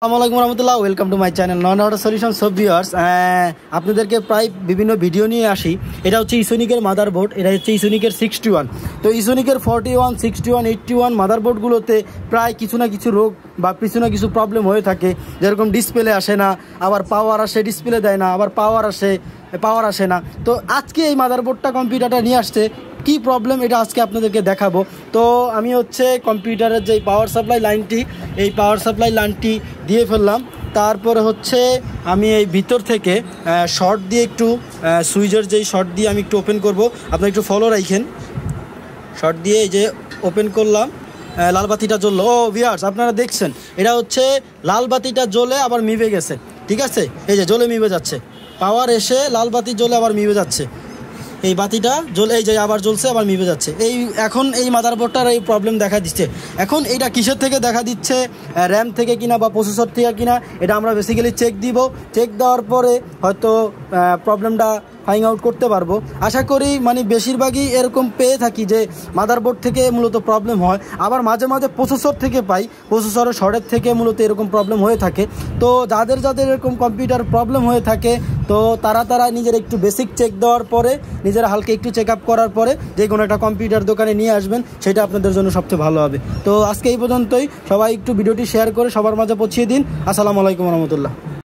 আসসালামু রহমতুল্লাহ, welcome to my channel non order solution. সব ভিউয়ার্স, আপনাদেরকে প্রায় বিভিন্ন ভিডিও নিয়ে আসি। এটা হচ্ছে ইসোনিকের মাদারবোর্ড, এটা হচ্ছে ইসোনিকের 61। তো ইসোনিকের 41, 61, 81 মাদারবোর্ডগুলোতে প্রায় কিছু না কিছু রোগ বা কিছু না কিছু প্রবলেম হয়ে থাকে। যেরকম ডিসপ্লে আসে না, আবার পাওয়ার আসে, ডিসপ্লে দেয় না, আবার পাওয়ার আসে না। তো আজকে এই মাদারবোর্ডটা কম্পিউটারটা নিয়ে আসছে, কি প্রবলেম এটা আজকে আপনাদেরকে দেখাবো। তো আমি হচ্ছে কম্পিউটারের যে পাওয়ার সাপ্লাই লাইনটি, এই পাওয়ার সাপ্লাই লাইনটি দিয়ে ফেললাম। তারপরে হচ্ছে আমি এই ভিতর থেকে শর্ট দিয়ে একটু সুইচের যেই শর্ট দিয়ে আমি একটু ওপেন করব, আপনারা একটু ফলো রাখেন। শর্ট দিয়ে এই যে ওপেন করলাম, লাল বাতিটা জ্বললো। ও ভিউয়ার্স, আপনারা দেখছেন এটা হচ্ছে লাল বাতিটা জ্বলে আবার মিবে গেছে, ঠিক আছে? এই যে জ্বলে মিবে যাচ্ছে, পাওয়ার এসে লাল বাতি জ্বলে আবার মিবে যাচ্ছে। এই বাতিটা জ্বলে এই যে আবার জ্বলছে, আবার মিবে যাচ্ছে। এখন এই মাদারবোর্ডটার এই প্রবলেম দেখা দিচ্ছে। এখন এইটা কিসের থেকে দেখা দিচ্ছে, র্যাম থেকে কিনা বা প্রসেসর থেকে কিনা, এটা আমরা বেসিক্যালি চেক দিব। চেক দেওয়ার পরে হয়তো প্রবলেমটা ফাইন্ড আউট করতে পারবো। আশা করি বেশিরভাগই এরকম পেয়ে থাকি যে মাদারবোর্ড থেকে মূলত প্রবলেম হয়, আবার মাঝে মাঝে প্রসেসর থেকে পাই, প্রসেসরের শর্টের থেকে মূলত এরকম প্রবলেম হয়ে থাকে। তো যাদের এরকম কম্পিউটার প্রবলেম হয়ে থাকে, তো তারা নিজের একটু বেসিক চেক দেওয়ার পরে, নিজের হালকা একটু চেক আপ করার পরে যে কোনো একটা কম্পিউটার দোকানে নিয়ে আসবেন, সেটা আপনাদের জন্য সবচেয়ে ভালো হবে। তো আজকে এই পর্যন্তই। সবাই একটু ভিডিওটি শেয়ার করে সবার মাঝে পৌঁছিয়ে দিন। আসসালামু আলাইকুম রহমতুল্লাহ।